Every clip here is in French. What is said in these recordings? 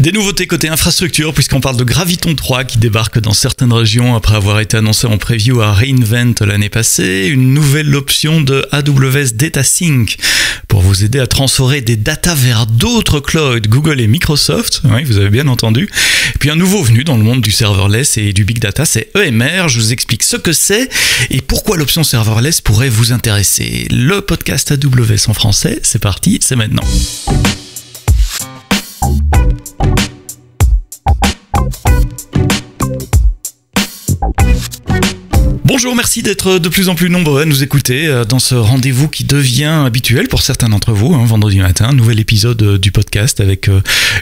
Des nouveautés côté infrastructure, puisqu'on parle de Graviton 3 qui débarque dans certaines régions après avoir été annoncé en preview à reInvent l'année passée. Une nouvelle option de AWS Data Sync pour vous aider à transférer des datas vers d'autres clouds, Google et Microsoft. Oui, vous avez bien entendu. Et puis un nouveau venu dans le monde du serverless et du big data, c'est EMR. Je vous explique ce que c'est et pourquoi l'option serverless pourrait vous intéresser. Le podcast AWS en français, c'est parti, c'est maintenant. Bonjour, merci d'être de plus en plus nombreux à nous écouter dans ce rendez-vous qui devient habituel pour certains d'entre vous, vendredi matin, nouvel épisode du podcast avec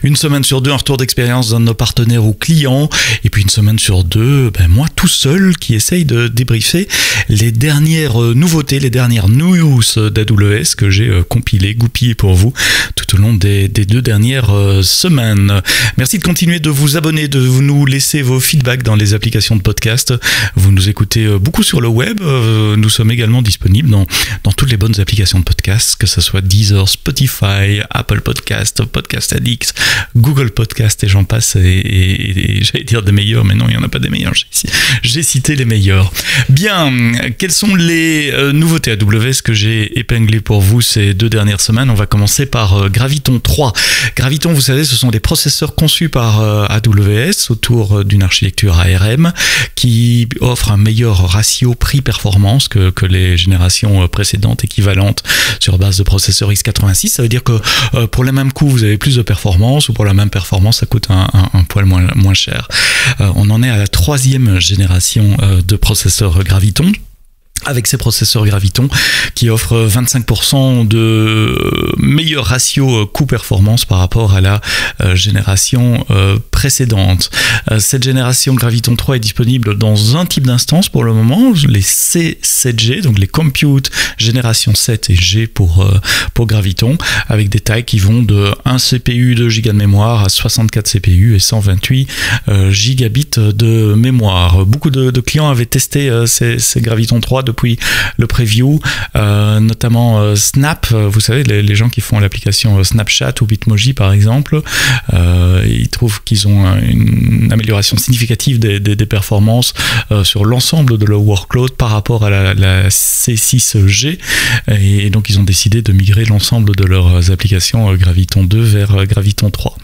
une semaine sur deux un retour d'expérience d'un de nos partenaires ou clients, et puis une semaine sur deux, moi tout seul qui essaye de débriefer les dernières nouveautés, les dernières news d'AWS que j'ai compilées, goupillées pour vous tout au long des 2 dernières semaines. Merci de continuer de vous abonner, de nous laisser vos feedbacks dans les applications de podcast. Vous nous écoutez beaucoup sur le web, nous sommes également disponibles dans toutes les bonnes applications de podcast, que ce soit Deezer, Spotify, Apple Podcast, Podcast Addict, Google Podcast et j'en passe, et j'allais dire des meilleurs, mais non, il n'y en a pas des meilleurs, j'ai cité les meilleurs. Bien, quelles sont les nouveautés AWS que j'ai épinglées pour vous ces 2 dernières semaines? On va commencer par Graviton 3. Graviton, vous savez, ce sont des processeurs conçus par AWS autour d'une architecture ARM qui offre un meilleur ratio prix-performance que les générations précédentes équivalentes sur base de processeurs x86. Ça veut dire que pour les mêmes coûts, vous avez plus de performance, ou pour la même performance, ça coûte un poil moins cher. On en est à la 3e génération de processeurs Graviton, avec ces processeurs Graviton qui offrent 25% de meilleur ratio coût-performance par rapport à la génération précédente. Cette génération Graviton 3 est disponible dans un type d'instance pour le moment, les C7G, donc les Compute génération 7 et G pour Graviton, avec des tailles qui vont de 1 CPU 2 Go de mémoire à 64 CPU et 128 gigabits de mémoire. Beaucoup de clients avaient testé ces Graviton 3 depuis le preview, notamment Snap, vous savez, les gens qui font l'application Snapchat ou Bitmoji par exemple, ils trouvent qu'ils ont une amélioration significative des performances sur l'ensemble de leur workload par rapport à la C6G, et donc ils ont décidé de migrer l'ensemble de leurs applications Graviton 2 vers Graviton 3.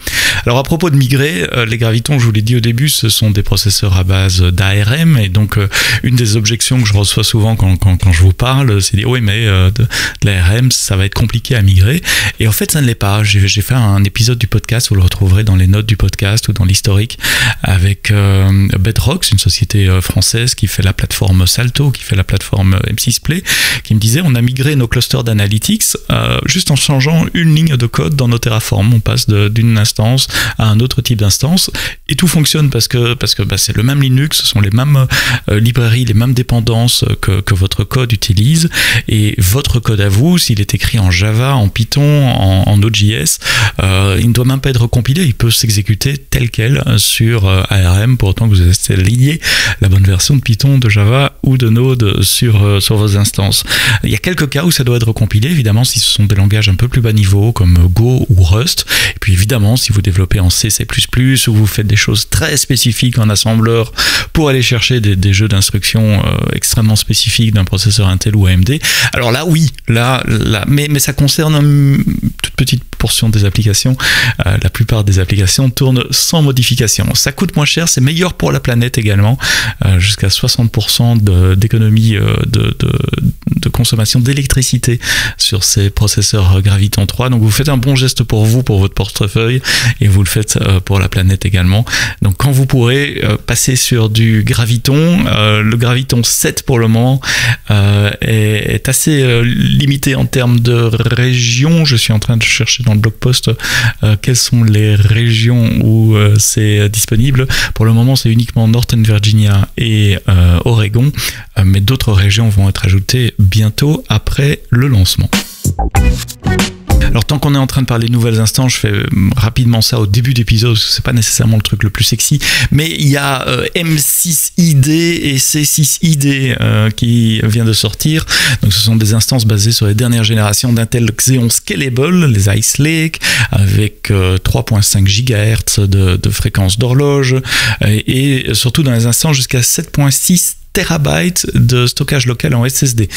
Alors à propos de migrer, les Gravitons, je vous l'ai dit au début, ce sont des processeurs à base d'ARM, et donc une des objections que je reçois souvent quand je vous parle, c'est dire oui, mais de l'ARM, ça va être compliqué à migrer. Et en fait, ça ne l'est pas. J'ai fait un épisode du podcast, vous le retrouverez dans les notes du podcast ou dans l'historique, avec Bedrock, une société française qui fait la plateforme Salto, qui fait la plateforme M6 Play, qui me disait on a migré nos clusters d'analytics juste en changeant une ligne de code dans nos Terraform. On passe d'une instance à un autre type d'instance, et tout fonctionne parce que c'est le même Linux, ce sont les mêmes librairies, les mêmes dépendances que votre code utilise, et votre code à vous, s'il est écrit en Java, en Python, en Node.js, il ne doit même pas être compilé, il peut s'exécuter tel quel sur ARM, pour autant que vous installiez la bonne version de Python, de Java ou de Node sur vos instances. Il y a quelques cas où ça doit être compilé, évidemment si ce sont des langages un peu plus bas niveau comme Go ou Rust, et puis évidemment si vous développez en C, C++, ou vous faites des choses très spécifiques en assembleur pour aller chercher des jeux d'instructions extrêmement spécifiques d'un processeur Intel ou AMD, alors là oui, mais ça concerne une toute petite portion des applications. La plupart des applications tournent sans modification. Ça coûte moins cher, c'est meilleur pour la planète également, jusqu'à 60% d'économie de consommation d'électricité sur ces processeurs Graviton 3. Donc vous faites un bon geste pour vous, pour votre portefeuille, et vous le faites pour la planète également. Donc quand vous pourrez passer sur du Graviton, le Graviton 7 pour le moment est assez limité en termes de régions. Je suis en train de chercher dans le blog post quelles sont les régions où c'est disponible. Pour le moment, c'est uniquement Northern Virginia et Oregon, mais d'autres régions vont être ajoutées bientôt après le lancement. Alors tant qu'on est en train de parler de nouvelles instances, je fais rapidement ça au début d'épisode, parce que c'est pas nécessairement le truc le plus sexy, mais il y a M6ID et C6ID qui vient de sortir. Donc ce sont des instances basées sur les dernières générations d'Intel Xeon Scalable, les Ice Lake, avec 3.5 GHz de fréquence d'horloge, et surtout dans les instances jusqu'à 7.6 terabytes de stockage local en SSD.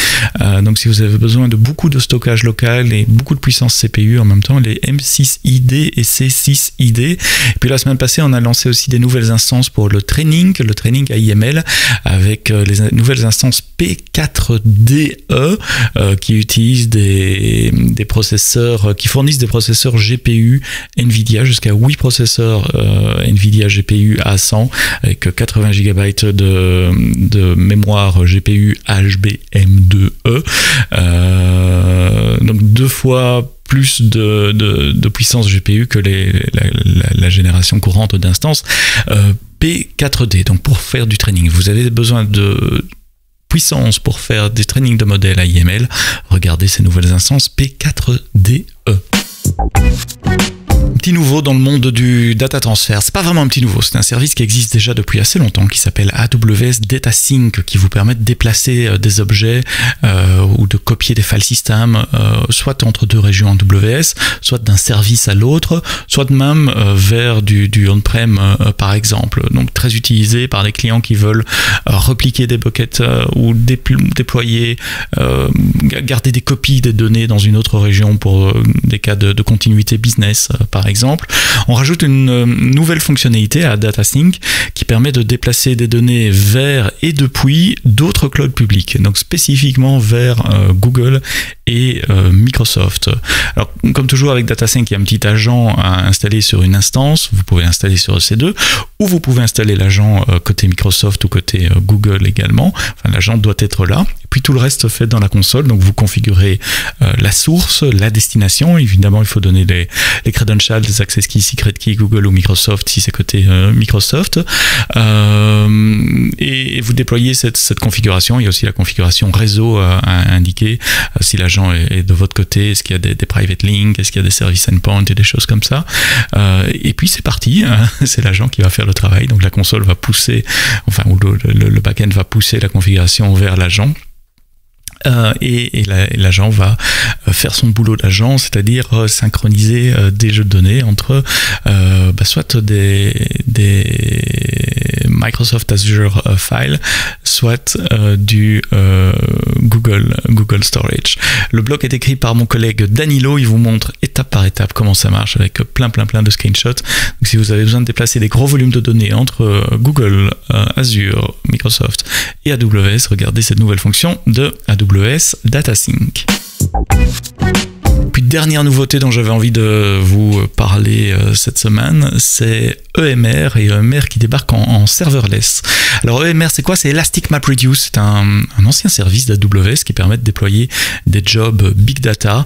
Donc si vous avez besoin de beaucoup de stockage local et beaucoup de puissance CPU en même temps, les M6ID et C6ID. Et puis la semaine passée, on a lancé aussi des nouvelles instances pour le training AIML, avec les nouvelles instances P4DE qui utilisent des processeurs, qui fournissent des processeurs GPU NVIDIA, jusqu'à 8 processeurs NVIDIA GPU A100 avec 80 GB de mémoire GPU HBM2E, donc 2 fois plus de puissance GPU que la génération courante d'instances P4D. Donc pour faire du training, vous avez besoin de puissance pour faire des trainings de modèles AIML, regardez ces nouvelles instances P4DE. Petit nouveau dans le monde du data transfer. C'est pas vraiment un petit nouveau, c'est un service qui existe déjà depuis assez longtemps, qui s'appelle AWS Data Sync, qui vous permet de déplacer des objets ou de copier des file systems, soit entre deux régions AWS, soit d'un service à l'autre, soit même vers du on-prem par exemple. Donc très utilisé par des clients qui veulent repliquer des buckets ou déployer, garder des copies des données dans une autre région pour des cas de continuité business par exemple. On rajoute une nouvelle fonctionnalité à DataSync qui permet de déplacer des données vers et depuis d'autres clouds publics, donc spécifiquement vers Google et Microsoft. Alors, comme toujours avec DataSync, il y a un petit agent à installer sur une instance, vous pouvez installer sur EC2, ou vous pouvez installer l'agent côté Microsoft ou côté Google également. Enfin, l'agent doit être là. Et puis tout le reste fait dans la console, donc vous configurez la source, la destination. Évidemment, il faut donner les credentials, les access keys, secret keys, Google ou Microsoft si c'est côté Microsoft. Et vous déployez cette configuration. Il y a aussi la configuration réseau à indiquer si l'agent est de votre côté, est-ce qu'il y a des private links, est-ce qu'il y a des services endpoint et des choses comme ça. Et puis c'est parti, c'est l'agent qui va faire le travail. Donc la console va pousser, enfin, ou le backend va pousser la configuration vers l'agent. Et l'agent va faire son boulot d'agent, c'est-à-dire synchroniser des jeux de données entre soit des Microsoft Azure files, soit du Google Storage. Le blog est écrit par mon collègue Danilo, il vous montre étape par étape comment ça marche avec plein de screenshots. Donc si vous avez besoin de déplacer des gros volumes de données entre Google, Azure, Microsoft et AWS, regardez cette nouvelle fonction de AWS Data Sync. Puis dernière nouveauté dont j'avais envie de vous parler cette semaine, c'est EMR et EMR qui débarque en serverless. Alors EMR c'est quoi? C'est Elastic MapReduce, c'est un ancien service d'AWS qui permet de déployer des jobs big data.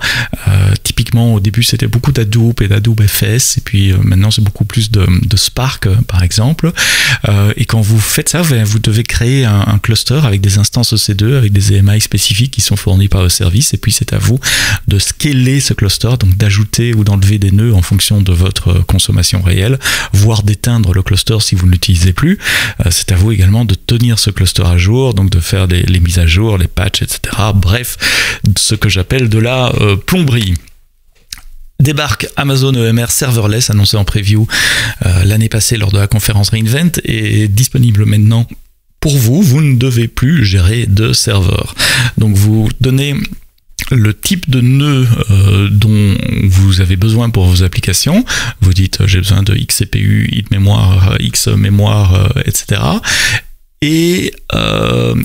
Typiquement au début c'était beaucoup d'Hadoop et d'Hadoop FS, et puis maintenant c'est beaucoup plus de Spark par exemple. Et quand vous faites ça, vous devez créer un cluster avec des instances EC2, avec des EMI spécifiques qui sont fournis par le service, et puis c'est à vous de scaler ce cluster, donc d'ajouter ou d'enlever des nœuds en fonction de votre consommation réelle, voire d'éteindre le cluster si vous ne l'utilisez plus. C'est à vous également de tenir ce cluster à jour, donc de faire les mises à jour, les patchs, etc. Bref, ce que j'appelle de la plomberie. Débarque Amazon EMR Serverless, annoncé en preview l'année passée lors de la conférence reInvent, et disponible maintenant pour vous. Vous ne devez plus gérer de serveur. Donc vous donnez le type de nœud dont vous avez besoin pour vos applications. Vous dites j'ai besoin de X CPU, X mémoire, etc. Et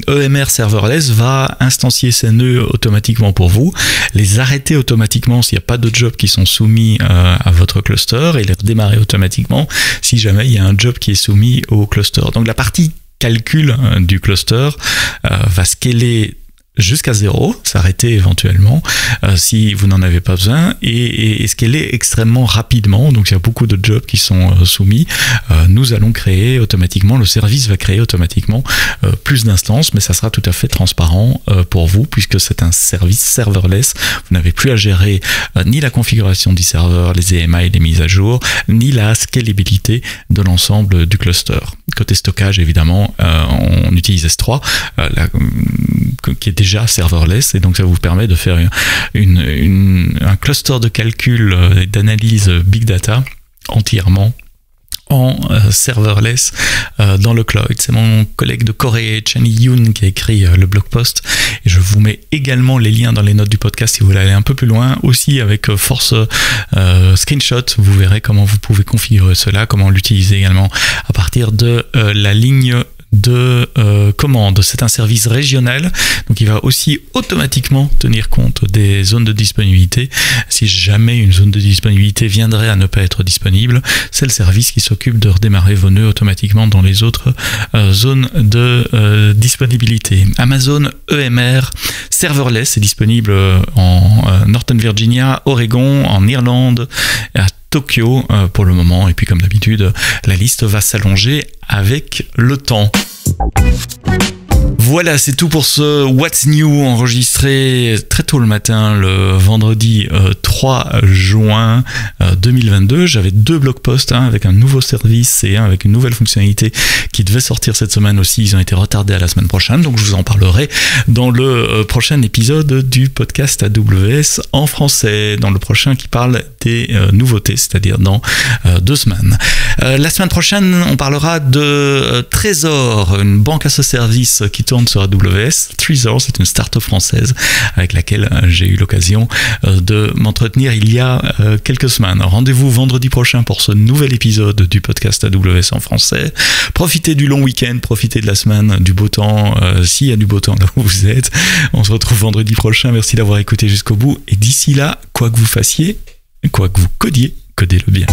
EMR Serverless va instancier ces nœuds automatiquement pour vous, les arrêter automatiquement s'il n'y a pas de jobs qui sont soumis à votre cluster, et les redémarrer automatiquement si jamais il y a un job qui est soumis au cluster. Donc la partie calcul du cluster va scaler jusqu'à 0, s'arrêter éventuellement si vous n'en avez pas besoin et scaler extrêmement rapidement. Donc il y a beaucoup de jobs qui sont soumis. Nous allons créer automatiquement, le service va créer automatiquement plus d'instances, mais ça sera tout à fait transparent pour vous puisque c'est un service serverless. Vous n'avez plus à gérer ni la configuration du serveur, les EMI, les mises à jour, ni la scalabilité de l'ensemble du cluster. Côté stockage, évidemment, on utilise S3, qui est déjà serverless, et donc ça vous permet de faire un cluster de calcul et d'analyse big data entièrement en serverless dans le cloud. C'est mon collègue de Corée, Chani Yoon, qui a écrit le blog post, et je vous mets également les liens dans les notes du podcast si vous voulez aller un peu plus loin, aussi avec force screenshot. Vous verrez comment vous pouvez configurer cela, comment l'utiliser également à partir de la ligne de commande. C'est un service régional, donc il va aussi automatiquement tenir compte des zones de disponibilité. Si jamais une zone de disponibilité viendrait à ne pas être disponible, c'est le service qui s'occupe de redémarrer vos nœuds automatiquement dans les autres zones de disponibilité. Amazon EMR serverless est disponible en Northern Virginia, Oregon, en Irlande, à Tokyo pour le moment, et puis comme d'habitude la liste va s'allonger avec le temps. Voilà, c'est tout pour ce What's New enregistré très tôt le matin, le vendredi 3 juin 2022. J'avais 2 blog posts, un avec un nouveau service et un avec une nouvelle fonctionnalité qui devait sortir cette semaine aussi. Ils ont été retardés à la semaine prochaine, donc je vous en parlerai dans le prochain épisode du podcast AWS en français, dans le prochain qui parle des nouveautés, c'est-à-dire dans 2 semaines. La semaine prochaine, on parlera de Trésor, une banque à ce service qui tourne sur AWS. Trésor, c'est une start-up française avec laquelle j'ai eu l'occasion de m'entretenir il y a quelques semaines. Rendez-vous vendredi prochain pour ce nouvel épisode du podcast AWS en français. Profitez du long week-end, profitez de la semaine, du beau temps, s'il y a du beau temps là où vous êtes. On se retrouve vendredi prochain. Merci d'avoir écouté jusqu'au bout. Et d'ici là, quoi que vous fassiez, quoi que vous codiez, codez-le bien.